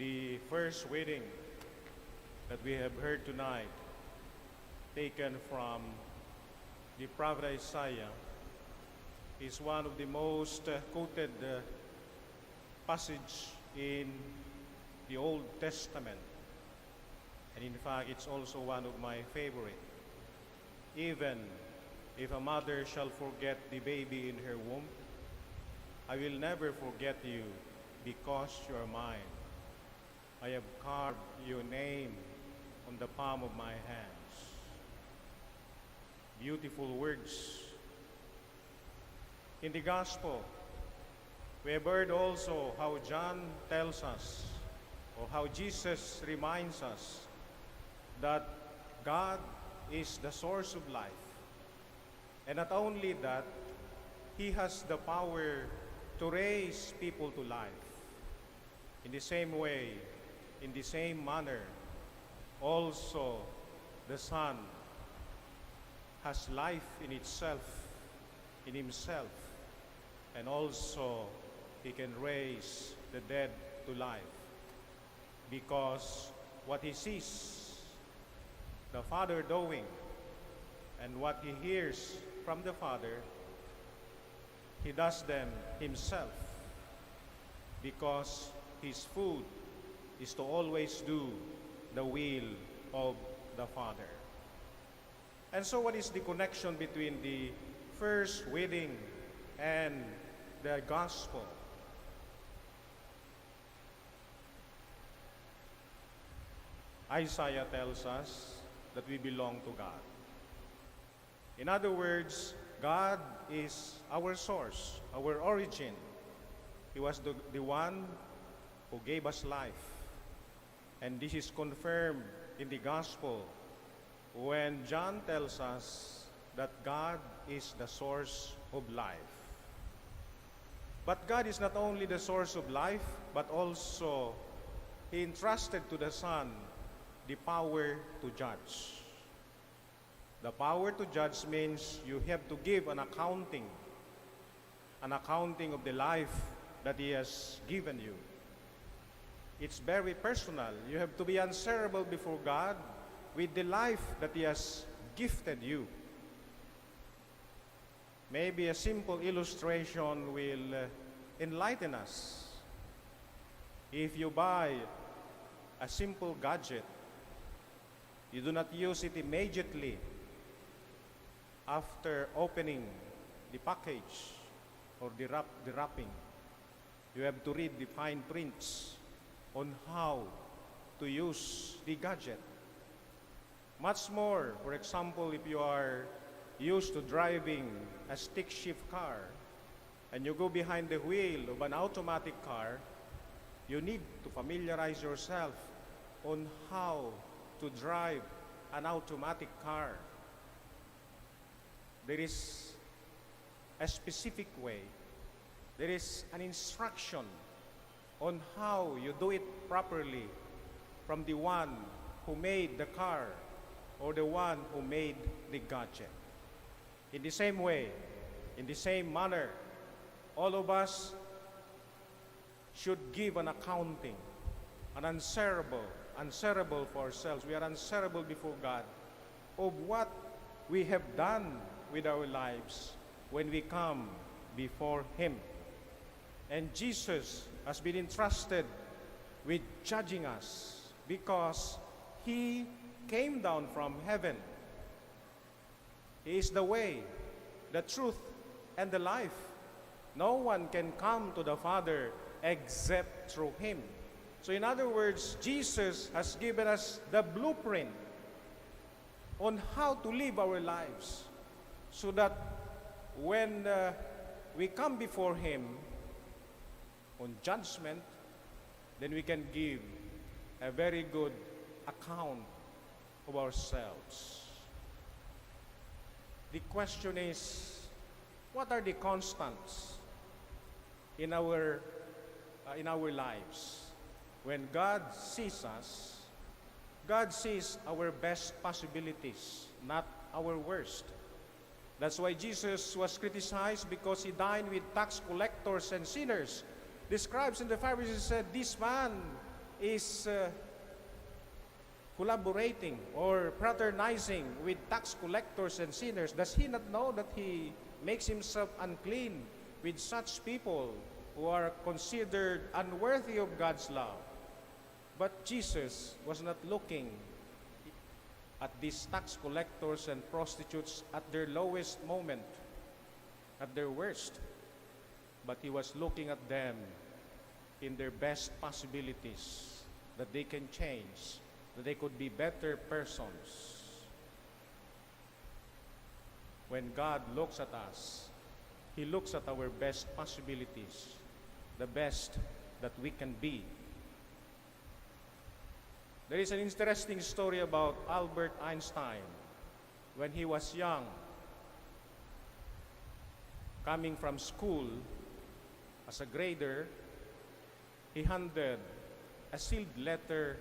The first reading that we have heard tonight, taken from the prophet Isaiah, is one of the most quoted passage in the Old Testament. And in fact, it's also one of my favorite. Even if a mother shall forget the baby in her womb, I will never forget you because you are mine. I have carved your name on the palm of my hands. Beautiful words. In the Gospel, we have heard also how John tells us, or how Jesus reminds us, that God is the source of life. And not only that, He has the power to raise people to life. In the same way, in the same manner, also the Son has life in itself, in Himself, and also He can raise the dead to life. Because what He sees the Father doing and what He hears from the Father, He does them Himself, because His food is to always do the will of the Father. And so what is the connection between the first reading and the Gospel? Isaiah tells us that we belong to God. In other words, God is our source, our origin. He was the one who gave us life. And this is confirmed in the Gospel when John tells us that God is the source of life. But God is not only the source of life, but also He entrusted to the Son the power to judge. The power to judge means you have to give an accounting of the life that He has given you. It's very personal. You have to be answerable before God with the life that He has gifted you. Maybe a simple illustration will enlighten us. If you buy a simple gadget, you do not use it immediately after opening the package or the wrapping. You have to read the fine prints on how to use the gadget. Much more, for example, if you are used to driving a stick shift car and you go behind the wheel of an automatic car, you need to familiarize yourself on how to drive an automatic car. There is a specific way. There is an instruction on how you do it properly from the one who made the car or the one who made the gadget. In the same way, in the same manner, all of us should give an accounting, an answerable for ourselves. We are answerable before God of what we have done with our lives when we come before Him. And Jesus has been entrusted with judging us because He came down from heaven. He is the way, the truth, and the life. No one can come to the Father except through Him. So in other words, Jesus has given us the blueprint on how to live our lives so that when we come before Him on judgment, then we can give a very good account of ourselves. The question is, what are the constants in our lives? When God sees us, God sees our best possibilities, not our worst. That's why Jesus was criticized because He dined with tax collectors and sinners. The scribes and the Pharisees said, "This man is collaborating or fraternizing with tax collectors and sinners, does he not know that he makes himself unclean with such people who are considered unworthy of God's love? But Jesus was not looking at these tax collectors and prostitutes at their lowest moment, at their worst, but he was looking at them in their best possibilities, that they can change, that they could be better persons. When God looks at us, he looks at our best possibilities, the best that we can be. There is an interesting story about Albert Einstein. When he was young, coming from school as a grader, he handed a sealed letter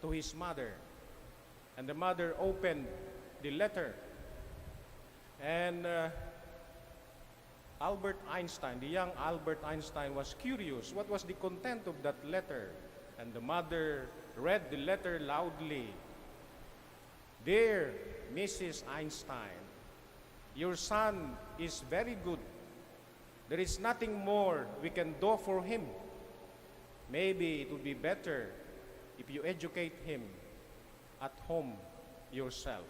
to his mother. And the mother opened the letter. And Albert Einstein, the young Albert Einstein, was curious. What was the content of that letter? And the mother read the letter loudly. "Dear Mrs. Einstein, your son is very good. There is nothing more we can do for him. Maybe it would be better if you educate him at home yourself."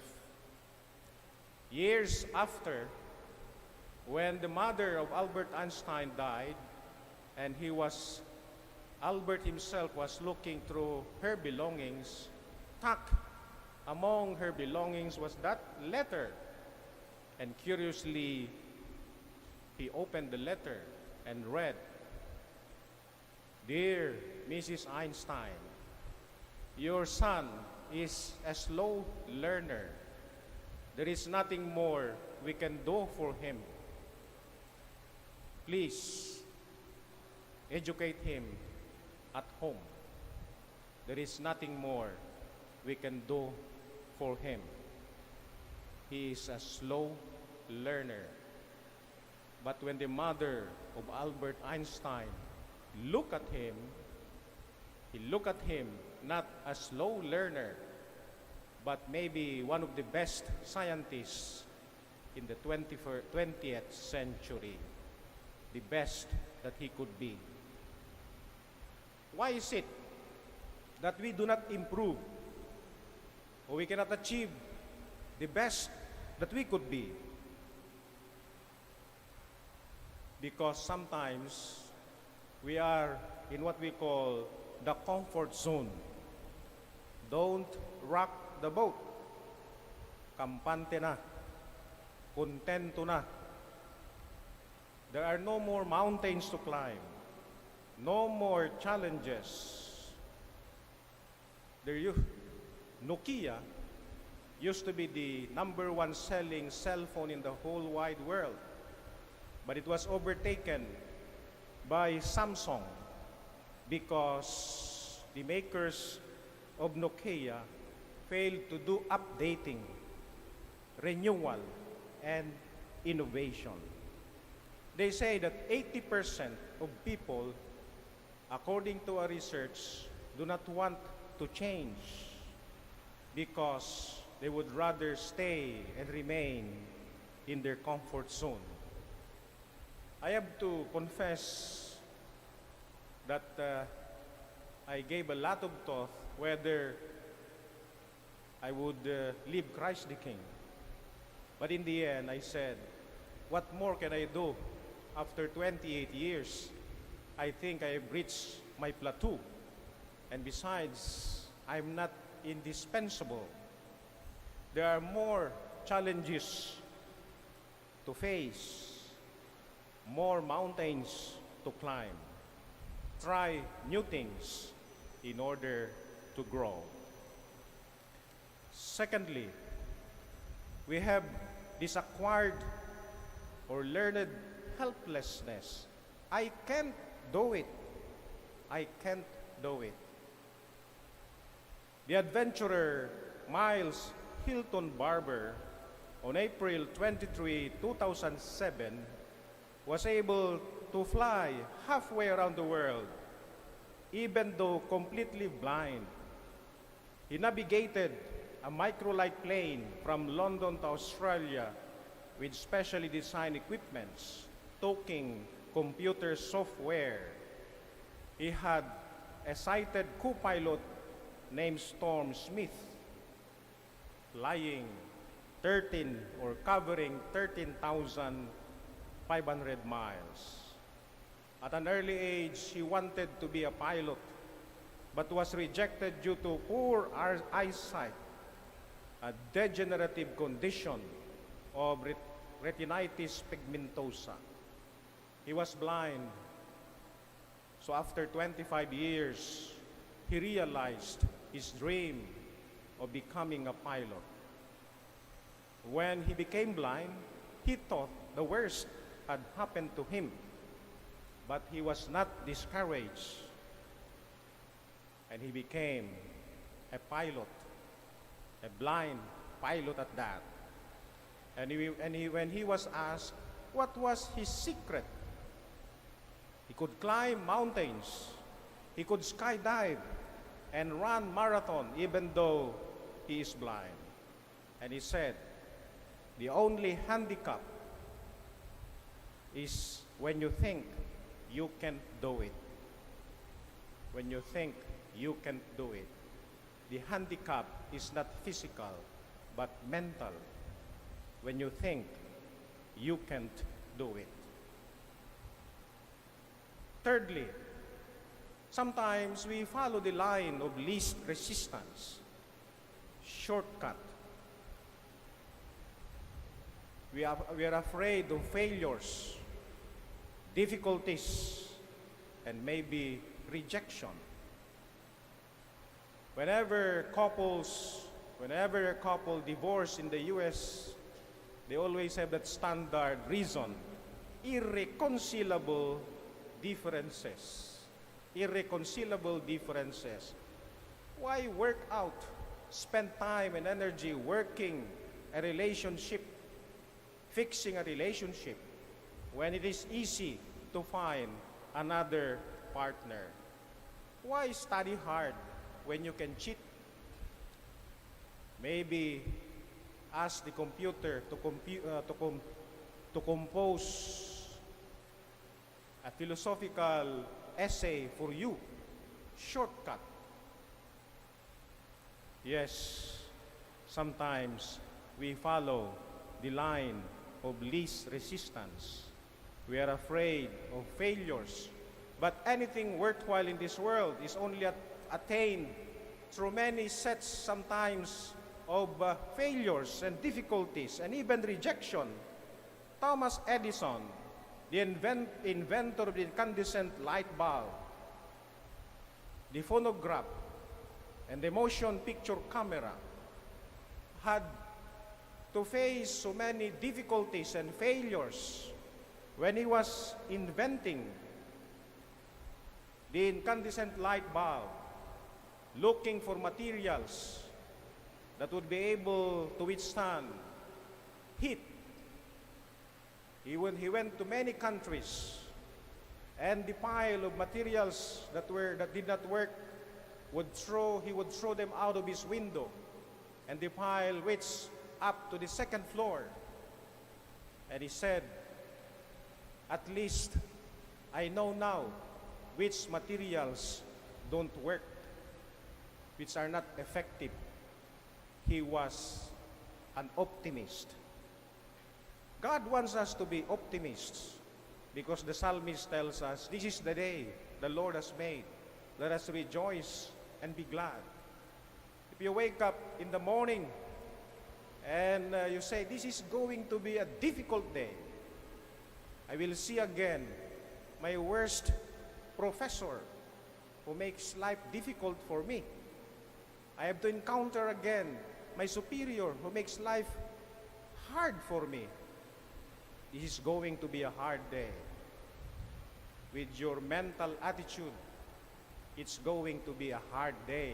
Years after, when the mother of Albert Einstein died, and Albert himself was looking through her belongings, tucked among her belongings was that letter. And curiously, he opened the letter and read, "Dear Mrs. Einstein, your son is a slow learner. There is nothing more we can do for him. Please educate him at home. There is nothing more we can do for him. He is a slow learner." But when the mother of Albert Einstein looked at him, he looked at him not a slow learner, but maybe one of the best scientists in the 20th century, the best that he could be. Why is it that we do not improve, or we cannot achieve the best that we could be? Because sometimes we are in what we call the comfort zone. Don't rock the boat. Kampante na. Kontento na. There are no more mountains to climb. No more challenges. Nokia used to be the #1 selling cell phone in the whole wide world. But it was overtaken by Samsung because the makers of Nokia failed to do updating, renewal, and innovation. They say that 80% of people, according to a research, do not want to change because they would rather stay and remain in their comfort zone. I have to confess that I gave a lot of thought whether I would leave Christ the King. But in the end, I said, what more can I do? After 28 years, I think I have reached my plateau. And besides, I'm not indispensable. There are more challenges to face, more mountains to climb. Try new things in order to grow. Secondly, we have this acquired or learned helplessness. I can't do it. I can't do it. The adventurer Miles Hilton Barber, on April 23, 2007, was able to fly halfway around the world Even though completely blind, he navigated a microlight plane from London to Australia with specially designed equipments, talking computer software. He had a sighted co-pilot named Storm Smith, flying 13 or covering 13,500 miles. At an early age, he wanted to be a pilot, but was rejected due to poor eyesight, a degenerative condition of retinitis pigmentosa. He was blind, so after 25 years, he realized his dream of becoming a pilot. When he became blind, he thought the worst had happened to him, but he was not discouraged, and he became a pilot, a blind pilot at that. And when he was asked what was his secret, he could climb mountains, he could skydive, and run marathon even though he is blind. And he said, the only handicap is when you think you can't do it. When you think you can't do it. The handicap is not physical, but mental. When you think you can't do it. Thirdly, sometimes we follow the line of least resistance, shortcut. We are afraid of failures, difficulties, and maybe rejection. Whenever a couple divorce in the U.S., they always have that standard reason, irreconcilable differences. Irreconcilable differences. Why work out, spend time and energy working a relationship, fixing a relationship, when it is easy to find another partner? Why study hard when you can cheat? Maybe ask the computer to compose a philosophical essay for you. Shortcut. Yes, sometimes we follow the line of least resistance. We are afraid of failures. But anything worthwhile in this world is only attained through many sets sometimes of failures and difficulties and even rejection. Thomas Edison, the inventor of the incandescent light bulb, the phonograph, and the motion picture camera, had to face so many difficulties and failures when he was inventing the incandescent light bulb, looking for materials that would be able to withstand heat. He went to many countries, and the pile of materials that did not work, he would throw them out of his window, and the pile reached up to the second floor. And he said, at least I know now which materials don't work, which are not effective. He was an optimist. God wants us to be optimists because the psalmist tells us, this is the day the Lord has made. Let us rejoice and be glad. If you wake up in the morning and you say, this is going to be a difficult day, I will see again my worst professor who makes life difficult for me. I have to encounter again my superior who makes life hard for me. This is going to be a hard day. With your mental attitude, it's going to be a hard day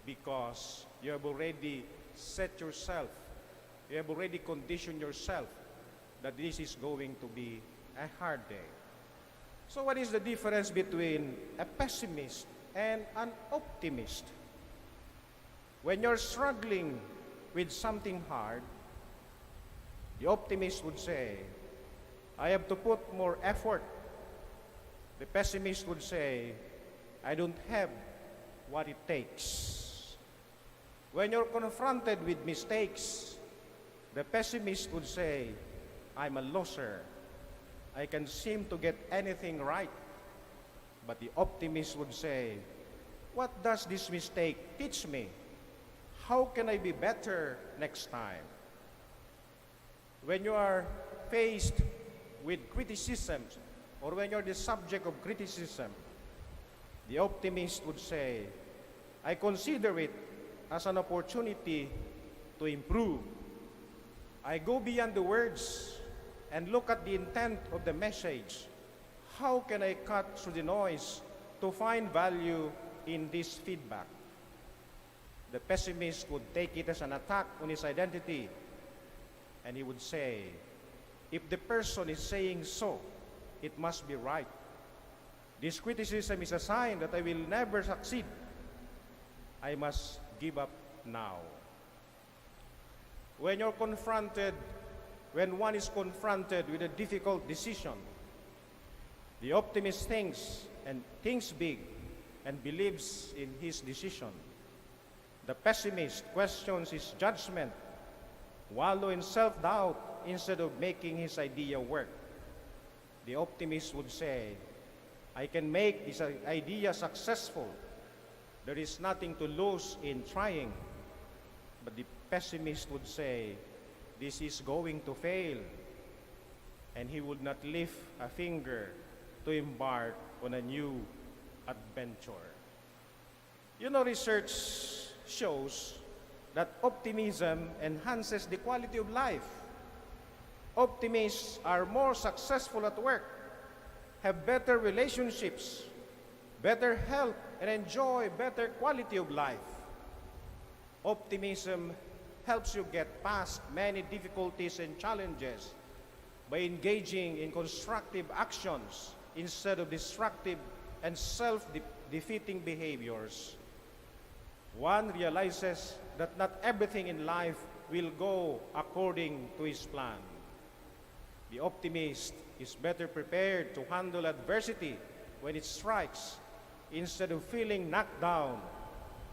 because you have already set yourself, you have already conditioned yourself that this is going to be a hard day. So what is the difference between a pessimist and an optimist? When you're struggling with something hard, the optimist would say, I have to put more effort. The pessimist would say, I don't have what it takes. When you're confronted with mistakes, the pessimist would say, I'm a loser. I can seem to get anything right. But the optimist would say, what does this mistake teach me? How can I be better next time? When you are faced with criticism, or when you're the subject of criticism, the optimist would say, I consider it as an opportunity to improve. I go beyond the words and look at the intent of the message. How can I cut through the noise to find value in this feedback? The pessimist would take it as an attack on his identity, and he would say, if the person is saying so, it must be right. This criticism is a sign that I will never succeed. I must give up now. When one is confronted with a difficult decision, the optimist thinks big and believes in his decision. The pessimist questions his judgment, wallow in self-doubt instead of making his idea work. The optimist would say, I can make this idea successful. There is nothing to lose in trying. But the pessimist would say, this is going to fail. And he would not lift a finger to embark on a new adventure. You know, research shows that optimism enhances the quality of life. Optimists are more successful at work, have better relationships, better health, and enjoy better quality of life. Optimism helps you get past many difficulties and challenges by engaging in constructive actions instead of destructive and self-defeating behaviors. One realizes that not everything in life will go according to his plan. The optimist is better prepared to handle adversity when it strikes instead of feeling knocked down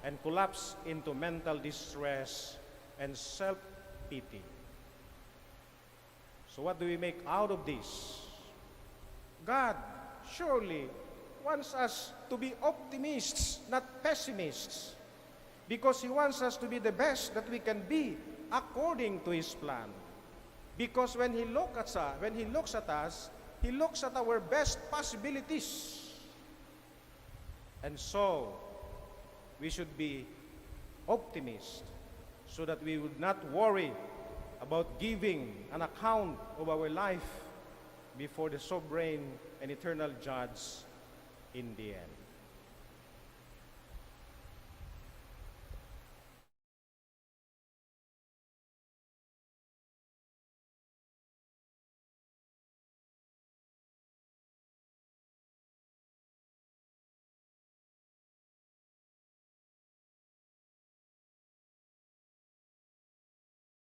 and collapse into mental distress and self-pity. So what do we make out of this? God surely wants us to be optimists, not pessimists, because He wants us to be the best that we can be according to His plan. Because when He looks at us, He looks at our best possibilities. And so, we should be optimists so that we would not worry about giving an account of our life before the sovereign and eternal judge in the end.